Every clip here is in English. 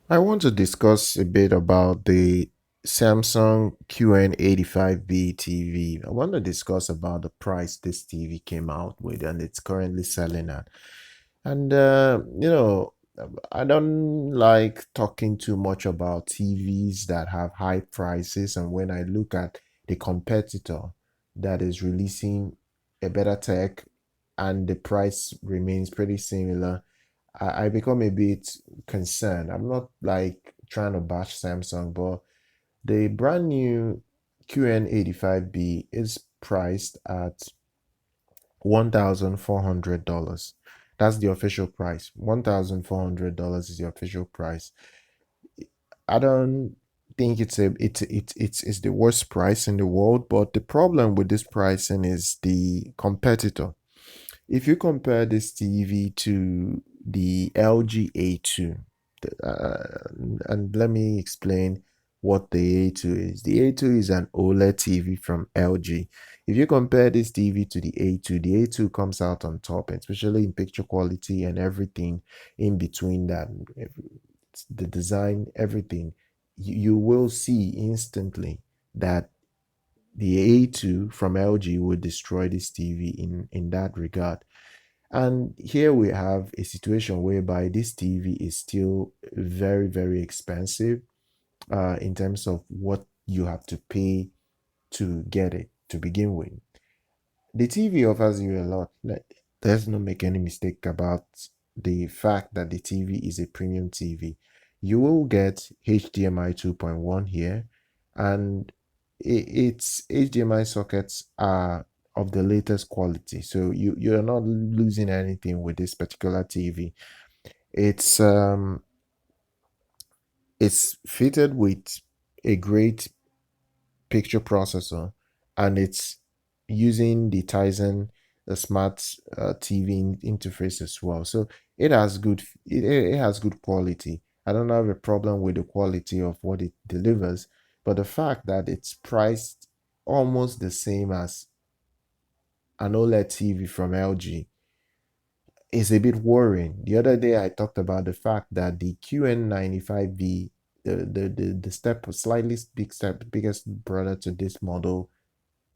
I want to discuss a bit about the Samsung QN85B TV. I want to discuss about the price this TV came out with and it's currently selling at. And, I don't like talking too much about TVs that have high prices. And when I look at the competitor that is releasing a better tech and the price remains pretty similar, I become a bit concerned. I'm not like trying to bash Samsung, but the brand new QN85B is priced at $1,400. That's the official price. $1,400 is the official price. I don't think it's the worst price in the world, but the problem with this pricing is the competitor. If you compare this TV to the LG A2, uh, and let me explain what the A2 is. The A2 is an OLED TV from LG. If you compare this TV to the A2 comes out on top, especially in picture quality and everything in between that, the design, everything. You will see instantly that the A2 from LG would destroy this TV in that regard. And here we have a situation whereby this TV is still very, very expensive in terms of what you have to pay to get it to begin with. The TV offers you a lot. Let's not make any mistake about the fact that the TV is a premium TV. You will get HDMI 2.1 here, and its HDMI sockets are of the latest quality. So you're not losing anything with this particular TV. It's um it's fitted with a great picture processor, and it's using the Tizen the smart TV interface as well. So it has good quality. I don't have a problem with the quality of what it delivers, but the fact that it's priced almost the same as an OLED TV from LG is a bit worrying. The other day I talked about the fact that the QN95B, the step slightly big step biggest brother to this model,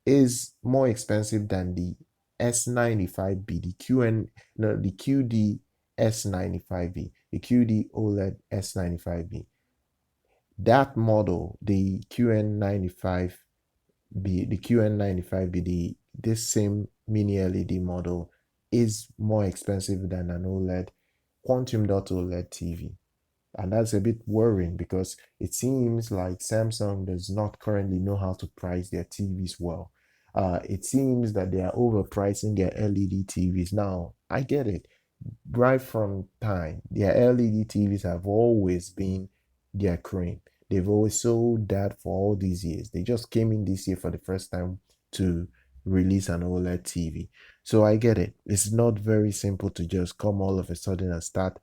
is more expensive than the S95B, the QN, no, the QD S95B, the QD OLED S95B. That model, the QN95B, the QN95B, this same mini LED model is more expensive than an OLED quantum dot OLED TV. And that's a bit worrying because it seems like Samsung does not currently know how to price their TVs well. It seems that they are overpricing their LED TVs. Now, I get it. Right from time, their LED TVs have always been their cream. They've always sold that for all these years. They just came in this year for the first time to release an OLED TV. So I get it. It's not very simple to just come all of a sudden and start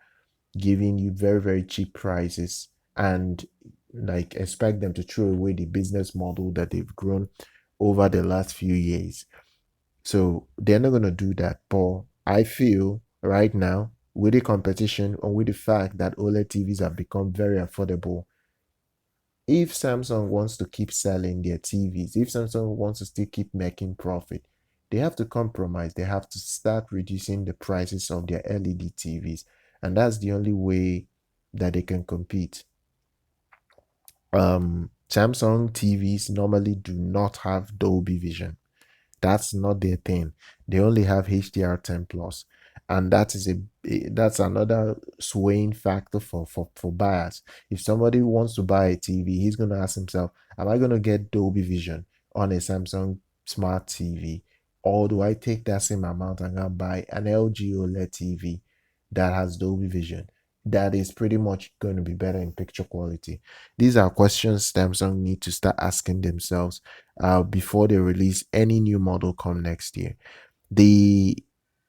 giving you very, very cheap prices and like expect them to throw away the business model that they've grown over the last few years. So they're not going to do that. But I feel right now, with the competition and with the fact that OLED TVs have become very affordable, if Samsung wants to keep selling their TVs, if Samsung wants to still keep making profit, they have to compromise. They have to start reducing the prices of their LED TVs. And that's the only way that they can compete. Samsung TVs normally do not have Dolby Vision. That's not their thing. They only have HDR10 plus, and that's another swaying factor for buyers. If somebody wants to buy a TV, he's gonna ask himself, "Am I gonna get Dolby Vision on a Samsung Smart TV, or do I take that same amount and go buy an LG OLED TV that has Dolby Vision?" That is pretty much going to be better in picture quality. These are questions Samsung need to start asking themselves before they release any new model come next year. The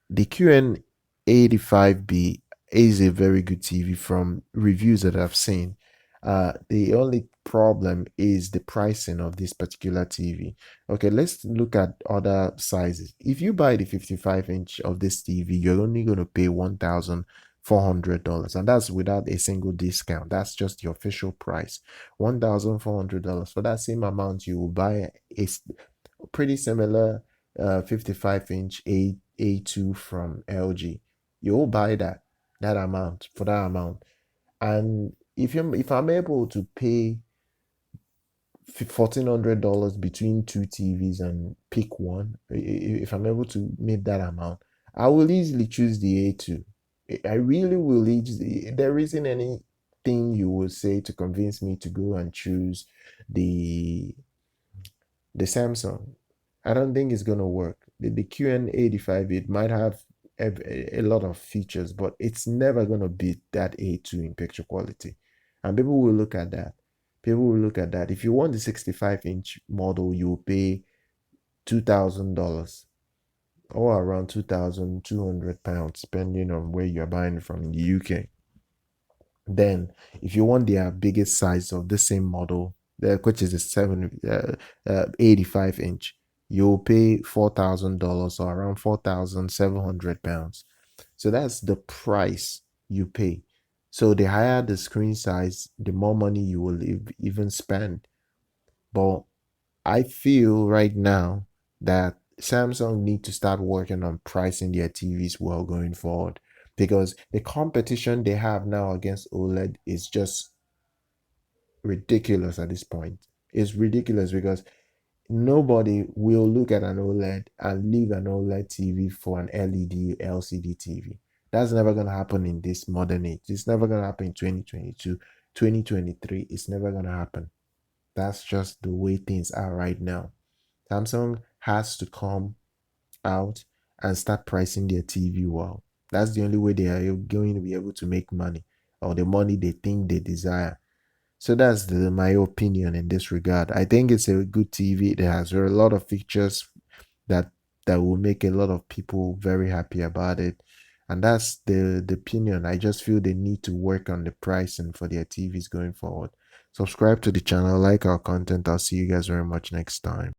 the QN85B is a very good TV from reviews that I've seen. The only problem is the pricing of this particular TV. Okay, let's look at other sizes. If you buy the 55-inch of this TV, you're only going to pay $1,400, and that's without a single discount. That's just the official price. $1,400. For that same amount, you will buy a pretty similar 55-inch A2 from LG. You'll buy that amount for that amount. And if I'm able to pay $1,400 between two TVs and pick one, if I'm able to make that amount, I will easily choose the A2. I really will easily. There isn't anything you will say to convince me to go and choose the the Samsung. I don't think it's gonna work. The QN85, it might have a lot of features, but it's never gonna beat that A2 in picture quality. And people will look at that. People will look at that. If you want the 65-inch model, you'll pay $2,000 or around 2,200 pounds, depending on where you're buying from in the UK. Then, if you want their biggest size of the same model, which is the 85-inch, you'll pay $4,000 or around 4,700 pounds. So that's the price you pay. So the higher the screen size, the more money you will even spend. But I feel right now that Samsung need to start working on pricing their TVs well going forward, because the competition they have now against OLED is just ridiculous at this point. It's ridiculous because nobody will look at an OLED and leave an OLED TV for an LED LCD TV. That's never going to happen in this modern age. It's never going to happen in 2022, 2023. It's never going to happen. That's just the way things are right now. Samsung has to come out and start pricing their TV well. That's the only way they are going to be able to make money, or the money they think they desire. So that's my opinion in this regard. I think it's a good TV. It has a lot of features that will make a lot of people very happy about it. And that's the opinion. I just feel they need to work on the pricing for their TVs going forward. Subscribe to the channel, like our content. I'll see you guys very much next time.